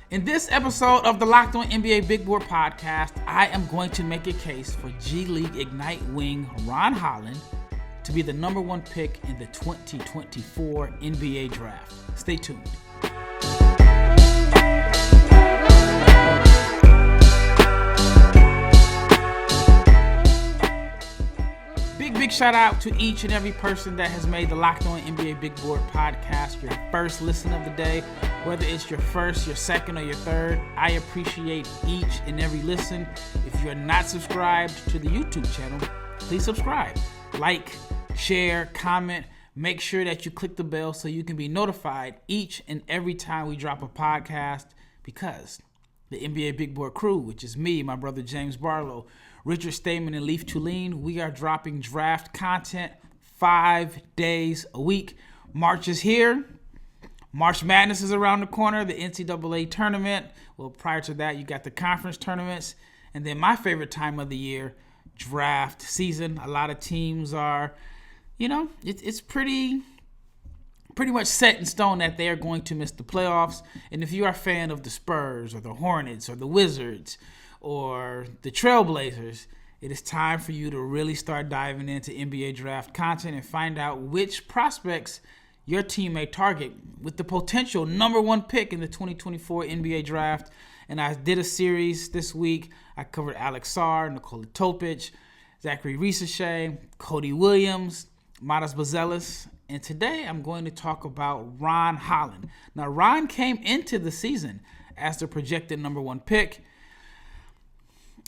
In this episode of the Locked On NBA Big Board podcast, I am going to make a case for G League Ignite wing Ron Holland to be the number one pick in the 2024 NBA draft. Stay tuned. Big shout out to each and every person that has made the Locked On NBA Big Board podcast your first listen of the day. Whether it's your first, your second, or your third, I appreciate each and every listen. If you're not subscribed to the YouTube channel, please subscribe. Like, share, comment. Make sure that you click the bell so you can be notified each and every time we drop a podcast, because the NBA Big Board crew, which is me, my brother James Barlowe, Richard Stamen, and Leaf Tulane, we are dropping draft content 5 days a week. March is here. March Madness is around the corner, the NCAA tournament. Well, prior to that, you got the conference tournaments. And then my favorite time of the year, draft season. A lot of teams are, it's pretty much set in stone that they are going to miss the playoffs. And if you are a fan of the Spurs or the Hornets or the Wizards or the Trailblazers, it is time for you to really start diving into NBA draft content and find out which prospects your team may target with the potential number one pick in the 2024 NBA draft. And I did a series this week. I covered Alex Sarr, Nikola Topic, Zachary Risache, Cody Williams, Matas Buzelis. And today I'm going to talk about Ron Holland. Now, Ron came into the season as the projected number one pick.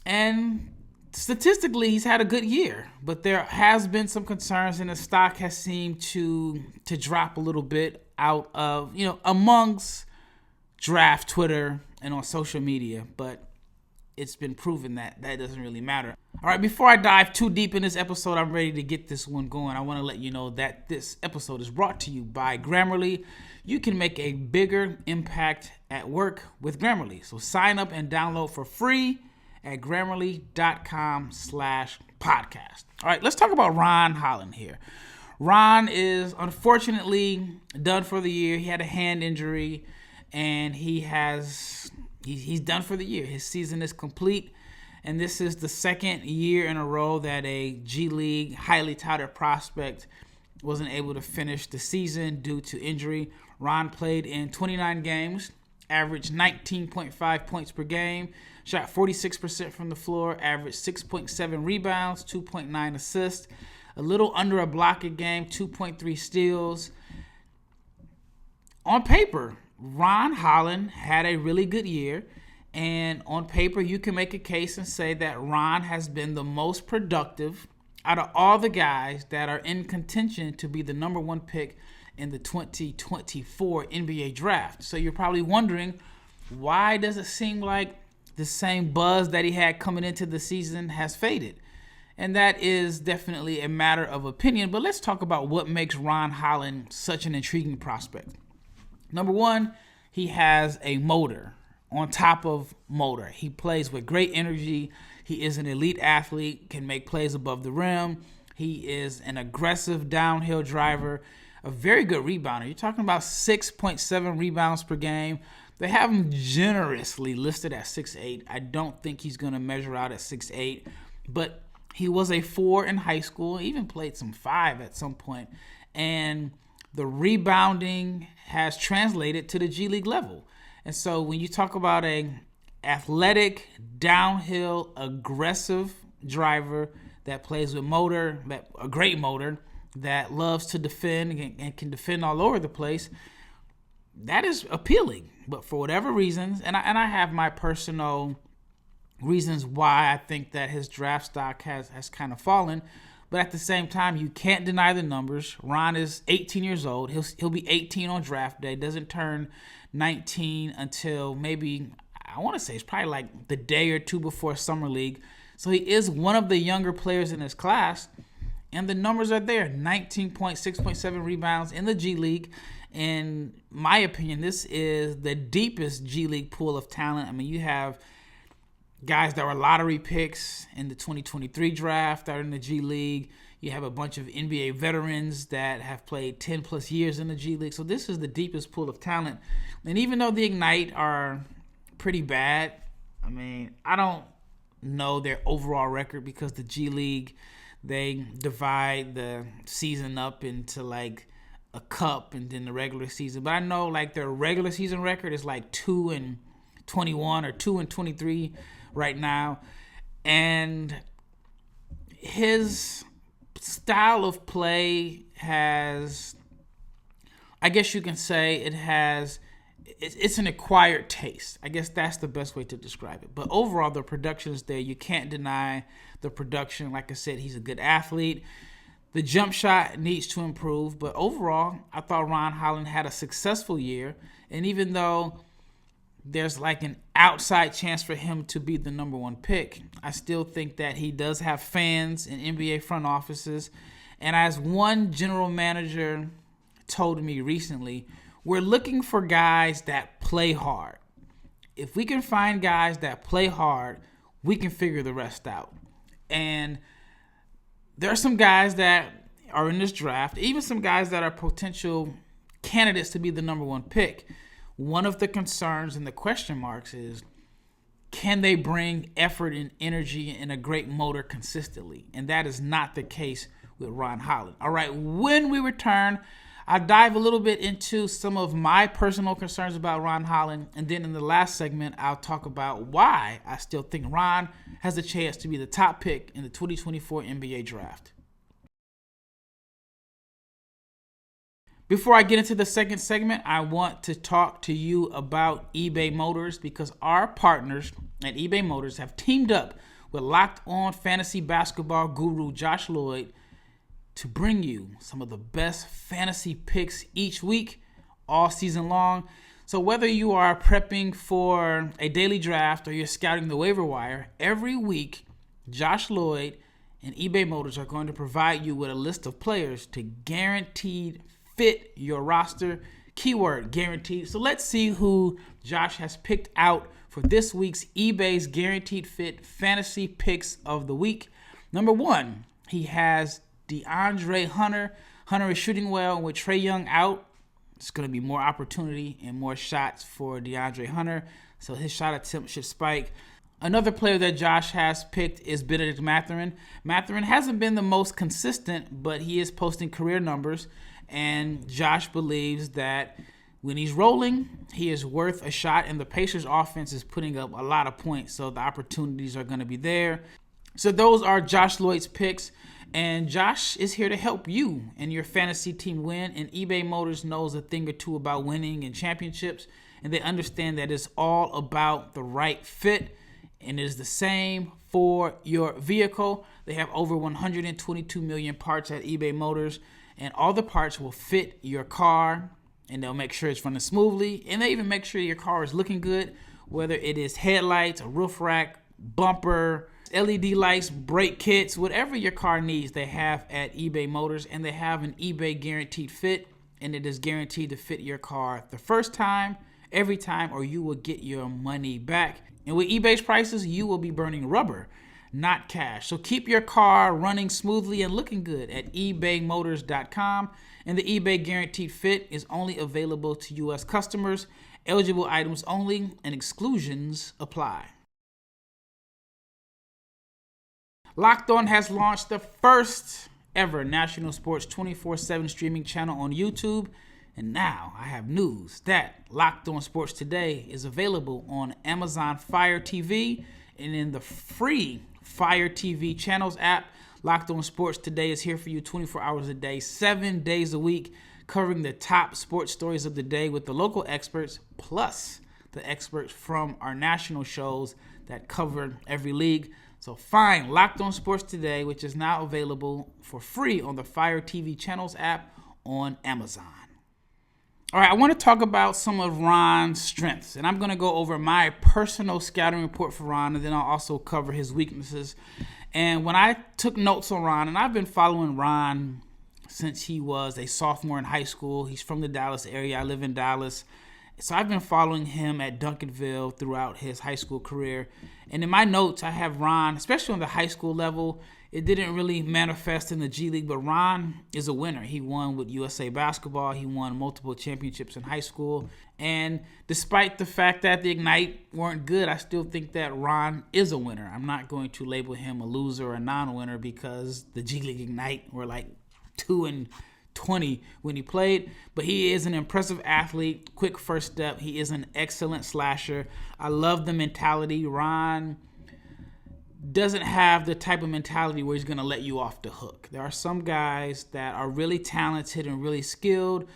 And statistically, he's had a good year, but there has been some concerns, and the stock has seemed to drop a little bit out of, amongst draft Twitter and on social media, but it's been proven that doesn't really matter. All right, before I dive too deep in this episode, I'm ready to get this one going. I want to let you know that this episode is brought to you by Grammarly. You can make a bigger impact at work with Grammarly. So sign up and download for free at grammarly.com/podcast. All right, let's talk about Ron Holland here. Ron is unfortunately done for the year. He had a hand injury, and he's done for the year. His season is complete, and this is the second year in a row that a G League highly touted prospect wasn't able to finish the season due to injury. Ron played in 29 games, averaged 19.5 points per game, shot 46% from the floor, averaged 6.7 rebounds, 2.9 assists, a little under a block a game, 2.3 steals. On paper, Ron Holland had a really good year, and on paper, you can make a case and say that Ron has been the most productive out of all the guys that are in contention to be the number one pick in the 2024 NBA draft. So you're probably wondering, why does it seem like the same buzz that he had coming into the season has faded? And that is definitely a matter of opinion, but let's talk about what makes Ron Holland such an intriguing prospect. Number one, he has a motor on top of motor. He plays with great energy. He is an elite athlete, can make plays above the rim. He is an aggressive downhill driver, a very good rebounder. You're talking about 6.7 rebounds per game. They have him generously listed at 6'8". I don't think he's going to measure out at 6'8", but he was a 4 in high school, even played some 5 at some point. And the rebounding has translated to the G League level. And so when you talk about a athletic, downhill, aggressive driver that plays with motor, a great motor, that loves to defend and can defend all over the place, that is appealing. But for whatever reasons, and I have my personal reasons why I think that his draft stock has kind of fallen, but at the same time, you can't deny the numbers. Ron is 18 years old. He'll be 18 on draft day. Doesn't turn 19 until maybe, I want to say it's probably like the day or two before Summer League. So he is one of the younger players in his class, and the numbers are there. 19.6.7 rebounds in the G League. In my opinion, this is the deepest G League pool of talent. I mean, you have guys that were lottery picks in the 2023 draft that are in the G League. You have a bunch of NBA veterans that have played 10 plus years in the G League. So this is the deepest pool of talent. And even though the Ignite are pretty bad. I mean, I don't know their overall record because the G League, they divide the season up into like a cup and then the regular season. But I know like their regular season record is like 2-21 or 2-23 right now. And his style of play has, I guess you can say it's an acquired taste. I guess that's the best way to describe it. But overall, the production is there. You can't deny the production. Like I said, he's a good athlete. The jump shot needs to improve. But overall, I thought Ron Holland had a successful year. And even though there's like an outside chance for him to be the number one pick, I still think that he does have fans in NBA front offices. And as one general manager told me recently, we're looking for guys that play hard. If we can find guys that play hard, we can figure the rest out. And there are some guys that are in this draft, even some guys that are potential candidates to be the number one pick. One of the concerns and the question marks is, can they bring effort and energy and a great motor consistently? And that is not the case with Ron Holland. All right, when we return, I'll dive a little bit into some of my personal concerns about Ron Holland. And then in the last segment, I'll talk about why I still think Ron has a chance to be the top pick in the 2024 NBA draft. Before I get into the second segment, I want to talk to you about eBay Motors, because our partners at eBay Motors have teamed up with Locked On Fantasy Basketball guru Josh Lloyd to bring you some of the best fantasy picks each week, all season long. So whether you are prepping for a daily draft or you're scouting the waiver wire, every week, Josh Lloyd and eBay Motors are going to provide you with a list of players to guaranteed fit your roster. Keyword, guaranteed. So let's see who Josh has picked out for this week's eBay's Guaranteed Fit Fantasy Picks of the Week. Number one, he has DeAndre Hunter. Hunter is shooting well, and with Trae Young out, it's going to be more opportunity and more shots for DeAndre Hunter, so his shot attempt should spike. Another player that Josh has picked is Benedict Mathurin. Mathurin hasn't been the most consistent, but he is posting career numbers, and Josh believes that when he's rolling, he is worth a shot, and the Pacers offense is putting up a lot of points, so the opportunities are going to be there. So those are Josh Lloyd's picks. And Josh is here to help you and your fantasy team win. And eBay Motors knows a thing or two about winning and championships. And they understand that it's all about the right fit. And it is the same for your vehicle. They have over 122 million parts at eBay Motors. And all the parts will fit your car. And they'll make sure it's running smoothly. And they even make sure your car is looking good. Whether it is headlights, a roof rack, bumper, LED lights, brake kits, whatever your car needs, they have at eBay Motors. And they have an eBay Guaranteed Fit, and it is guaranteed to fit your car the first time, every time, or you will get your money back. And with eBay's prices, you will be burning rubber, not cash. So keep your car running smoothly and looking good at ebaymotors.com. And the eBay Guaranteed Fit is only available to U.S. customers. Eligible items only, and exclusions apply. Locked On has launched the first ever national sports 24/7 streaming channel on YouTube. And now I have news that Locked On Sports Today is available on Amazon Fire TV and in the free Fire TV channels app. Locked On Sports Today is here for you 24 hours a day, 7 days a week, covering the top sports stories of the day with the local experts, plus the experts from our national shows that cover every league. So find Locked On Sports Today, which is now available for free on the Fire TV channels app on Amazon. All right, I want to talk about some of Ron's strengths, and I'm going to go over my personal scouting report for Ron, and then I'll also cover his weaknesses. And when I took notes on Ron, and I've been following Ron since he was a sophomore in high school. He's from the Dallas area. I live in Dallas. So I've been following him at Duncanville throughout his high school career. And in my notes, I have Ron, especially on the high school level, It didn't really manifest in the G League, but Ron is a winner. He won with USA Basketball. He won multiple championships in high school. And despite the fact that the Ignite weren't good, I still think that Ron is a winner. I'm not going to label him a loser or a non-winner because the G League Ignite were like 2-20 when he played. But he is an impressive athlete, quick first step. He is an excellent slasher. I love the mentality. Ron doesn't have the type of mentality where he's going to let you off the hook. There are some guys that are really talented and really skilled,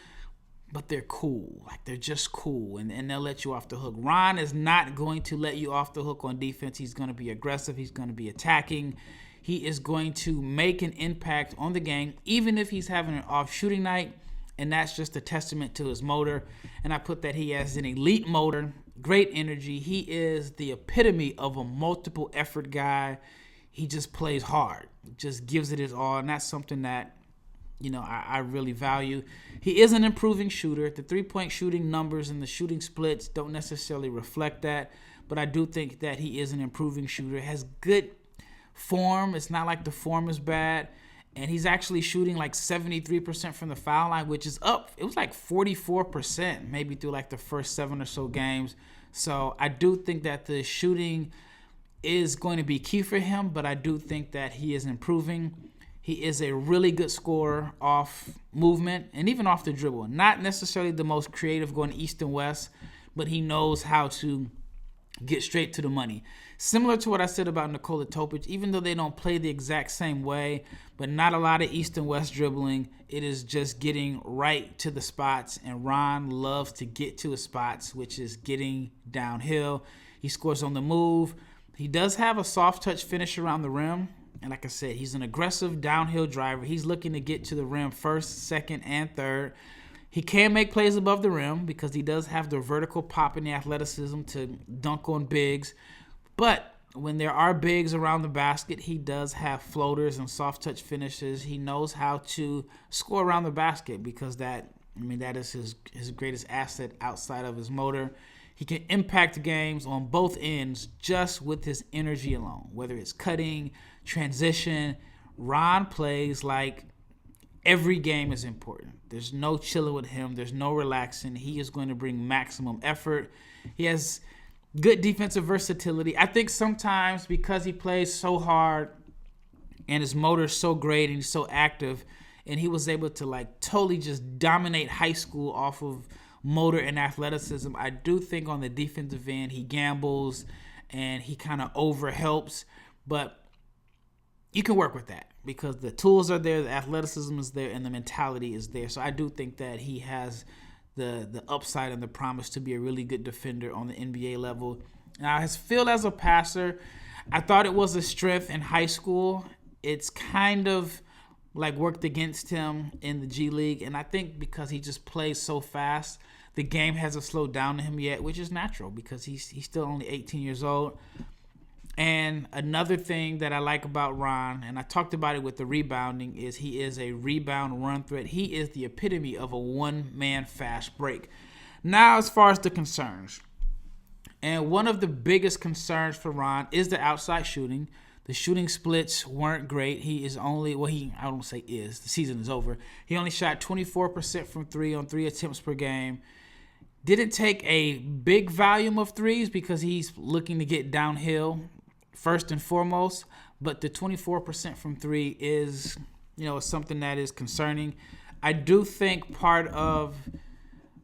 but they're cool. Like, they're just cool, and they'll let you off the hook. Ron is not going to let you off the hook on defense. He's going to be aggressive. He's going to be attacking. He is going to make an impact on the game, even if he's having an off shooting night, and that's just a testament to his motor. And I put that he has an elite motor, great energy. He is the epitome of a multiple effort guy. He just plays hard, just gives it his all, and that's something that, I really value. He is an improving shooter. The three-point shooting numbers and the shooting splits don't necessarily reflect that, but I do think that he is an improving shooter. Has good form. It's not like the form is bad. And he's actually shooting like 73% from the foul line, which is up. It was like 44% maybe through like the first 7 or so games. So I do think that the shooting is going to be key for him, but I do think that he is improving. He is a really good scorer off movement and even off the dribble. Not necessarily the most creative going east and west, but he knows how to get straight to the money. Similar to what I said about Nikola Topic, even though they don't play the exact same way, but not a lot of east and west dribbling. It is just getting right to the spots, and Ron loves to get to his spots, which is getting downhill. He scores on the move. He does have a soft touch finish around the rim, and like I said, he's an aggressive downhill driver. He's looking to get to the rim first, second, and third. He can make plays above the rim because he does have the vertical pop and the athleticism to dunk on bigs. But when there are bigs around the basket, he does have floaters and soft touch finishes. He knows how to score around the basket because that is his greatest asset outside of his motor. He can impact games on both ends just with his energy alone, whether it's cutting, transition. Ron plays like every game is important. There's no chilling with him. There's no relaxing. He is going to bring maximum effort. He has good defensive versatility. I think sometimes because he plays so hard and his motor is so great and he's so active, and he was able to like totally just dominate high school off of motor and athleticism, I do think on the defensive end he gambles and he kind of overhelps, but you can work with that because the tools are there, the athleticism is there, and the mentality is there. So I do think that he has the upside and the promise to be a really good defender on the NBA level. Now, his feel as a passer, I thought it was a strength in high school. It's kind of like worked against him in the G League, and I think because he just plays so fast, the game hasn't slowed down to him yet, which is natural because he's still only 18 years old. And another thing that I like about Ron, and I talked about it with the rebounding, is he is a rebound run threat. He is the epitome of a one-man fast break. Now, as far as the concerns, and one of the biggest concerns for Ron is the outside shooting. The shooting splits weren't great. He is only, I don't say is, the season is over. He only shot 24% from three on 3 attempts per game. Didn't take a big volume of threes because he's looking to get downhill first and foremost, but the 24% from 3 is, something that is concerning. I do think part of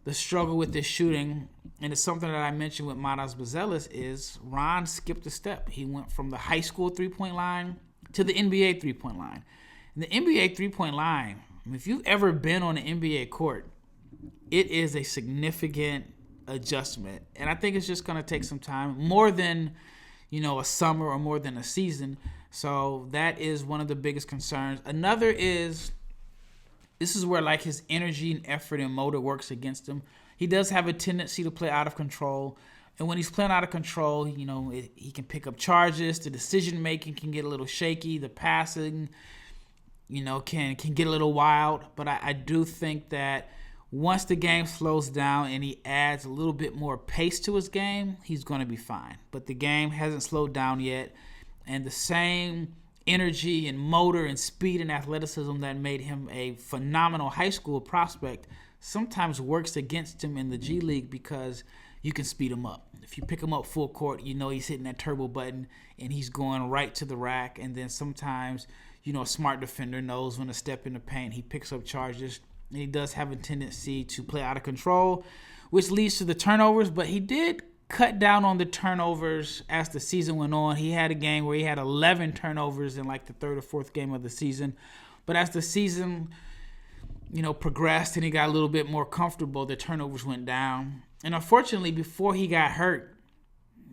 the struggle with this shooting, and it's something that I mentioned with Matas Bazelis, is Ron skipped a step. He went from the high school three-point line to the NBA three-point line. And the NBA three-point line, if you've ever been on an NBA court, it is a significant adjustment. And I think it's just going to take some time, more than a summer or more than a season. So that is one of the biggest concerns. Another is, this is where like his energy and effort and motor works against him. He does have a tendency to play out of control. And when he's playing out of control, he can pick up charges. The decision making can get a little shaky. The passing, can get a little wild. But I do think that once the game slows down and he adds a little bit more pace to his game, he's going to be fine. But the game hasn't slowed down yet. And the same energy and motor and speed and athleticism that made him a phenomenal high school prospect sometimes works against him in the G League because you can speed him up. If you pick him up full court, you know he's hitting that turbo button and he's going right to the rack. And then sometimes, a smart defender knows when to step in the paint. He picks up charges, and he does have a tendency to play out of control, which leads to the turnovers. But he did cut down on the turnovers as the season went on. He had a game where he had 11 turnovers in like the third or fourth game of the season. But as the season, progressed and he got a little bit more comfortable, the turnovers went down. And unfortunately, before he got hurt,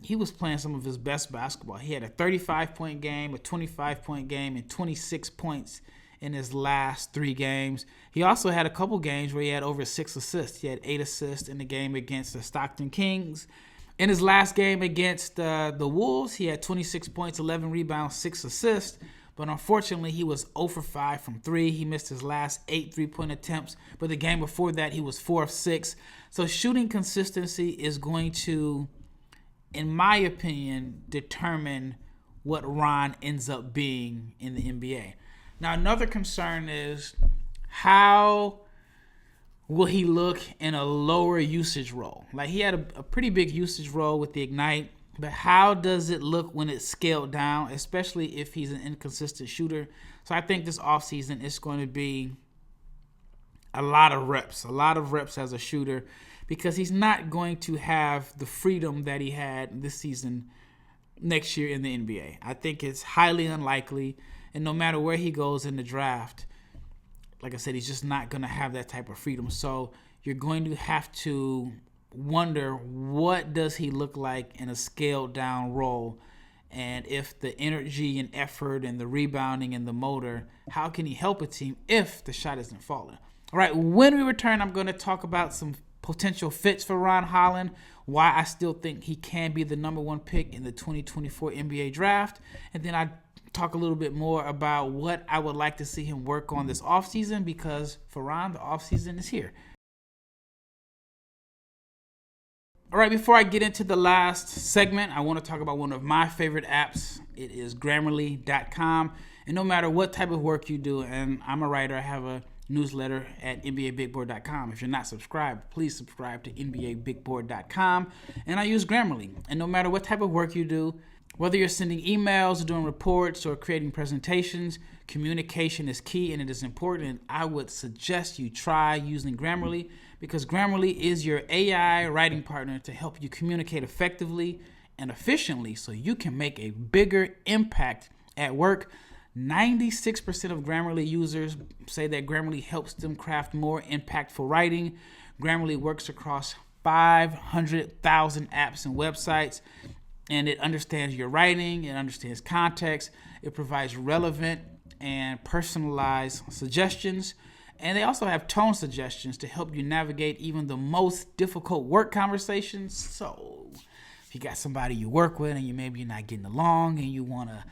he was playing some of his best basketball. He had a 35-point game, a 25-point game, and 26 points in his last 3 games. He also had a couple games where he had over 6 assists. He had 8 assists in the game against the Stockton Kings. In his last game against the Wolves, he had 26 points, 11 rebounds, 6 assists. But unfortunately, he was 0 for 5 from 3. He missed his last 8 3-point attempts. But the game before that, he was 4 of 6. So shooting consistency is going to, in my opinion, determine what Ron ends up being in the NBA. Now, another concern is how will he look in a lower usage role? Like, he had a pretty big usage role with the Ignite, but how does it look when it's scaled down, especially if he's an inconsistent shooter? So I think this offseason it's going to be a lot of reps as a shooter, because he's not going to have the freedom that he had this season next year in the NBA. I think it's highly unlikely, and no matter where he goes in the draft, like I said, he's just not going to have that type of freedom. So you're going to have to wonder, what does he look like in a scaled down role? And if the energy and effort and the rebounding and the motor, how can he help a team if the shot isn't falling? All right, when we return, I'm going to talk about some potential fits for Ron Holland, why I still think he can be the number 1 pick in the 2024 NBA draft. And then I talk a little bit more about what I would like to see him work on this offseason, because for Ron, the offseason is here. All right, before I get into the last segment, I want to talk about one of my favorite apps. It is Grammarly.com. And no matter what type of work you do, and I'm a writer, I have a newsletter at NBABigBoard.com. If you're not subscribed, please subscribe to NBABigBoard.com. And I use Grammarly. And no matter what type of work you do, whether you're sending emails, doing reports, or creating presentations, communication is key and it is important. And I would suggest you try using Grammarly, because Grammarly is your AI writing partner to help you communicate effectively and efficiently so you can make a bigger impact at work. 96% of Grammarly users say that Grammarly helps them craft more impactful writing. Grammarly works across 500,000 apps and websites, and it understands your writing, it understands context, it provides relevant and personalized suggestions, and they also have tone suggestions to help you navigate even the most difficult work conversations. So if you got somebody you work with and you're not getting along and you want to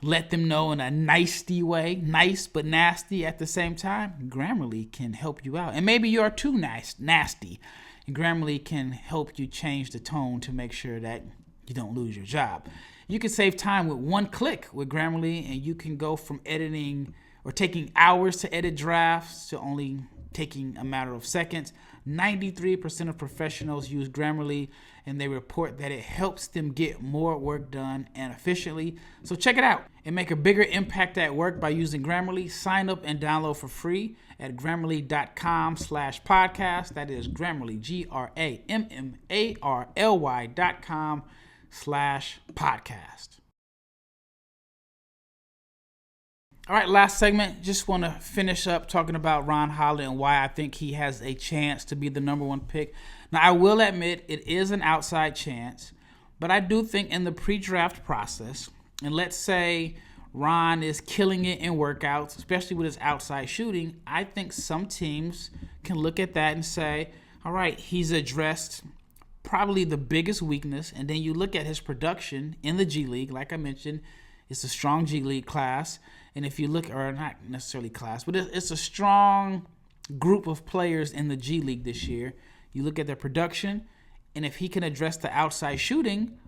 let them know in a nasty way, nice but nasty at the same time, Grammarly can help you out. And maybe you're too nasty, and Grammarly can help you change the tone to make sure that you don't lose your job. You can save time with one click with Grammarly, and you can go from editing or taking hours to edit drafts to only taking a matter of seconds. 93% of professionals use Grammarly, and they report that it helps them get more work done and efficiently. So check it out and make a bigger impact at work by using Grammarly. Sign up and download for free at Grammarly.com/podcast. That is Grammarly, Grammarly.com/podcast. All right, last segment. Just want to finish up talking about Ron Holland and why I think he has a chance to be the number 1 pick. Now, I will admit it is an outside chance, but I do think in the pre-draft process, and let's say Ron is killing it in workouts, especially with his outside shooting, I think some teams can look at that and say, all right, he's addressed probably the biggest weakness, and then you look at his production in the G League. Like I mentioned, it's a strong G League class. And if you look, or not necessarily class, but it's a strong group of players in the G League this year. You look at their production, and if he can address the outside shooting,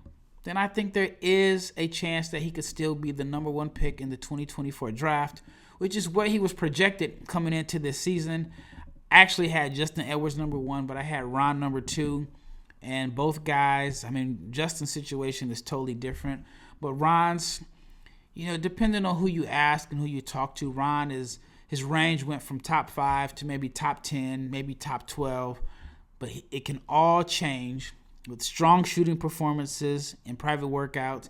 then I think there is a chance that he could still be the number one pick in the 2024 draft, which is where he was projected coming into this season. I actually had Justin Edwards number 1, but I had Ron number 2. And both guys, Justin's situation is totally different. But Ron's, depending on who you ask and who you talk to, his range went from top 5 to maybe top 10, maybe top 12. But it can all change with strong shooting performances and private workouts.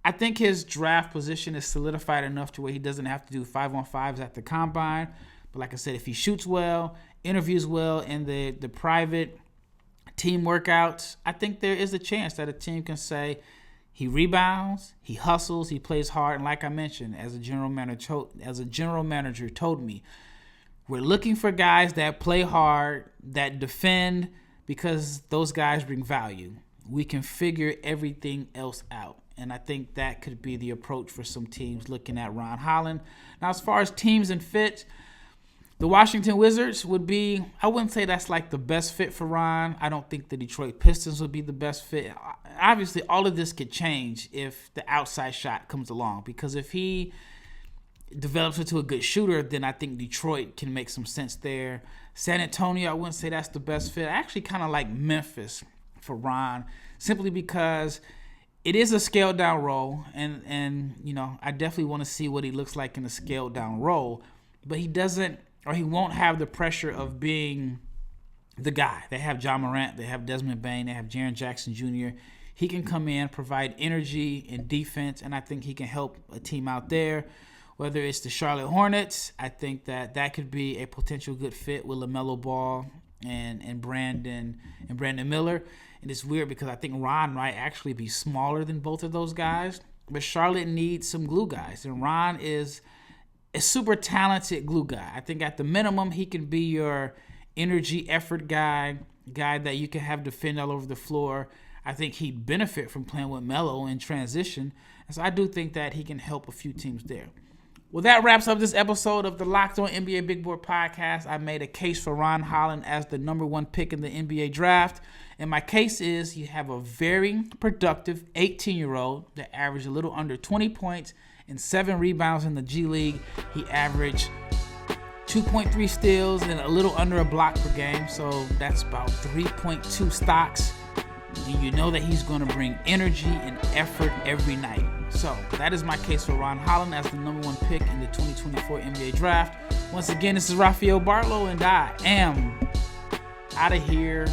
I think his draft position is solidified enough to where he doesn't have to do 5-on-5s at the combine. But like I said, if he shoots well, interviews well in the private team workouts, I think there is a chance that a team can say he rebounds, he hustles, he plays hard, and like I mentioned, as a general manager told me, we're looking for guys that play hard, that defend, because those guys bring value. We can figure everything else out, and I think that could be the approach for some teams looking at Ron Holland. Now, as far as teams and fits, the Washington Wizards would be, I wouldn't say that's like the best fit for Ron. I don't think the Detroit Pistons would be the best fit. Obviously, all of this could change if the outside shot comes along, because if he develops into a good shooter, then I think Detroit can make some sense there. San Antonio, I wouldn't say that's the best fit. I actually kind of like Memphis for Ron, simply because it is a scaled down role, and I definitely want to see what he looks like in a scaled down role, but he won't have the pressure of being the guy. They have John Morant, they have Desmond Bane, they have Jaren Jackson Jr. He can come in, provide energy and defense, and I think he can help a team out there. Whether it's the Charlotte Hornets, I think that could be a potential good fit with LaMelo Ball and Brandon Miller. And it's weird because I think Ron might actually be smaller than both of those guys, but Charlotte needs some glue guys, and Ron is a super talented glue guy. I think at the minimum, he can be your energy effort guy that you can have defend all over the floor. I think he'd benefit from playing with Melo in transition. And so I do think that he can help a few teams there. Well, that wraps up this episode of the Locked On NBA Big Board Podcast. I made a case for Ron Holland as the number one pick in the NBA draft. And my case is you have a very productive 18-year-old that averaged a little under 20 points and 7 rebounds in the G League. He averaged 2.3 steals and a little under a block per game. So that's about 3.2 stocks. And you know that he's going to bring energy and effort every night. So that is my case for Ron Holland as the number one pick in the 2024 NBA draft. Once again, this is Rafael Barlowe, and I am out of here.